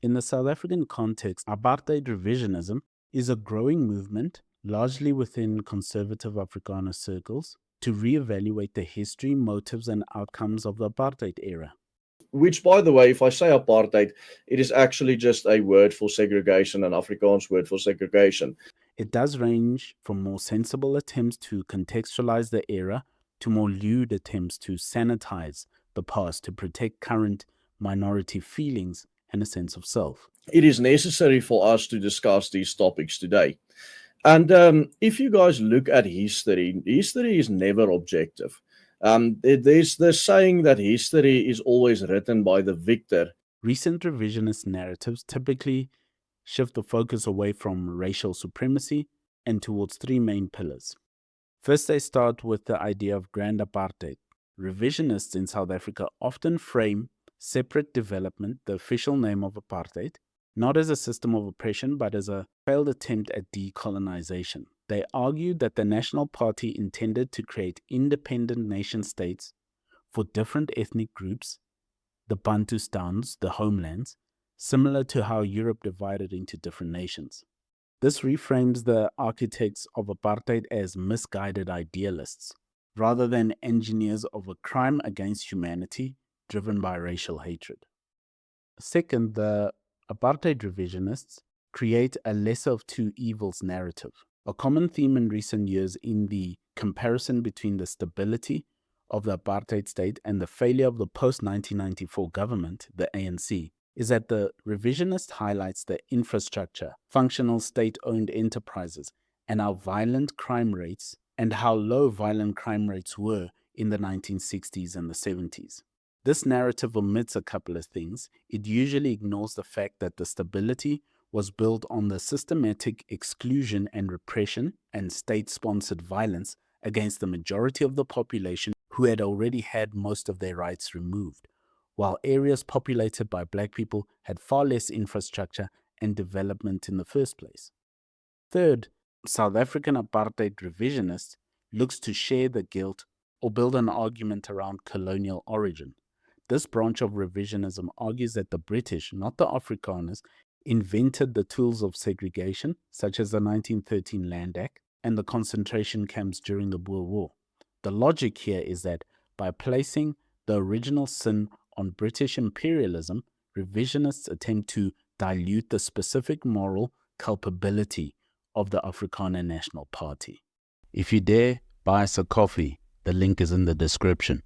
In the South African context, apartheid revisionism is a growing movement, largely within conservative Afrikaner circles, to reevaluate the history, motives, and outcomes of the apartheid era. Which, by the way, if I say apartheid, it is actually just a word for segregation, an Afrikaans word for segregation. It does range from more sensible attempts to contextualize the era to more lewd attempts to sanitize the past to protect current minority feelings and a sense of self. It is necessary for us to discuss these topics today. And if you guys look at history, history is never objective. There's the saying that history is always written by the victor. Recent revisionist narratives typically shift the focus away from racial supremacy and towards three main pillars. First, they start with the idea of grand apartheid. Revisionists in South Africa often frame separate development, the official name of apartheid, not as a system of oppression, but as a failed attempt at decolonization. They argue that the National Party intended to create independent nation states for different ethnic groups, the Bantustans, the homelands, similar to how Europe divided into different nations. This reframes the architects of apartheid as misguided idealists, rather than engineers of a crime against humanity driven by racial hatred. Second, the apartheid revisionists create a lesser of two evils narrative. A common theme in recent years in the comparison between the stability of the apartheid state and the failure of the post 1994 government, the ANC, is that the revisionist highlights the infrastructure, functional state owned enterprises, and how violent crime rates and how low violent crime rates were in the 1960s and the 70s. This narrative omits a couple of things. It usually ignores the fact that the stability was built on the systematic exclusion and repression and state sponsored violence against the majority of the population who had already had most of their rights removed, while areas populated by black people had far less infrastructure and development in the first place. Third, South African apartheid revisionist looks to share the guilt or build an argument around colonial origin. This branch of revisionism argues that the British, not the Afrikaners, invented the tools of segregation, such as the 1913 Land Act and the concentration camps during the Boer War. The logic here is that by placing the original sin on British imperialism, revisionists attempt to dilute the specific moral culpability of the Afrikaner National Party. If you dare, buy us a coffee. The link is in the description.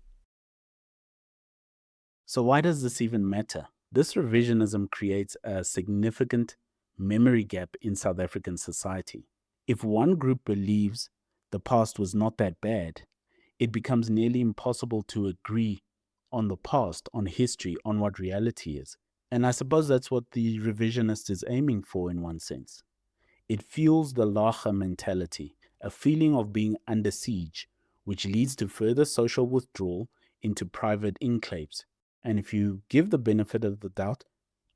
So why does this even matter? This revisionism creates a significant memory gap in South African society. If one group believes the past was not that bad, it becomes nearly impossible to agree on the past, on history, on what reality is. And I suppose that's what the revisionist is aiming for in one sense. It fuels the Lager mentality, a feeling of being under siege, which leads to further social withdrawal into private enclaves. And if you give the benefit of the doubt,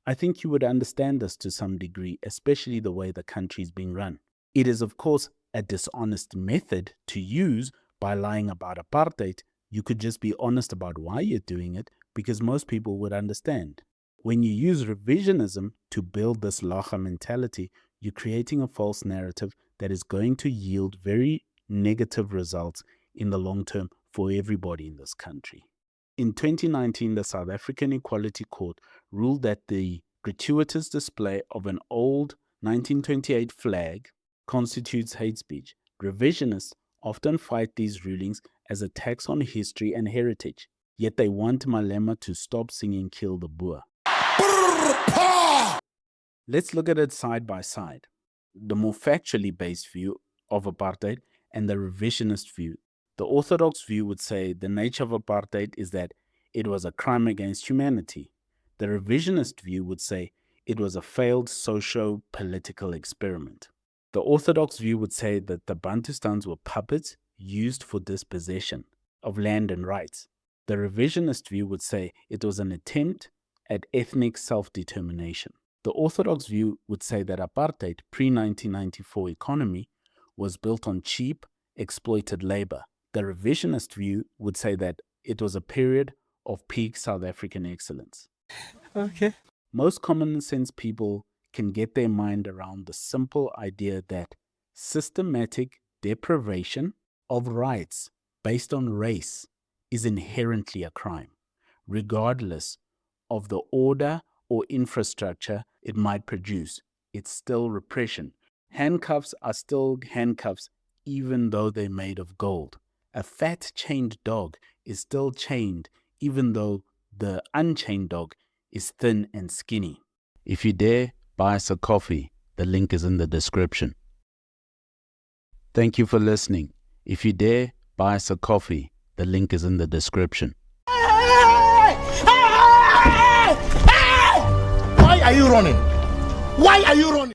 I think you would understand this to some degree, especially the way the country is being run. It is, of course, a dishonest method to use by lying about apartheid. You could just be honest about why you're doing it, because most people would understand. When you use revisionism to build this Lager mentality, you're creating a false narrative that is going to yield very negative results in the long term for everybody in this country. In 2019, the South African Equality Court ruled that the gratuitous display of an old 1928 flag constitutes hate speech. Revisionists often fight these rulings as attacks on history and heritage, yet they want Malema to stop singing Kill the Boer. Let's look at it side by side. The more factually based view of apartheid and the revisionist view. The orthodox view would say the nature of apartheid is that it was a crime against humanity. The revisionist view would say it was a failed socio-political experiment. The orthodox view would say that the Bantustans were puppets used for dispossession of land and rights. The revisionist view would say it was an attempt at ethnic self-determination. The orthodox view would say that apartheid pre-1994 economy was built on cheap, exploited labor. The revisionist view would say that it was a period of peak South African excellence. Okay. Most common sense people can get their mind around the simple idea that systematic deprivation of rights based on race is inherently a crime, regardless of the order or infrastructure it might produce. It's still repression. Handcuffs are still handcuffs, even though they're made of gold. A fat chained dog is still chained, even though the unchained dog is thin and skinny. If you dare, buy us a coffee. The link is in the description. Thank you for listening. If you dare, buy us a coffee. The link is in the description. Why are you running? Why are you running?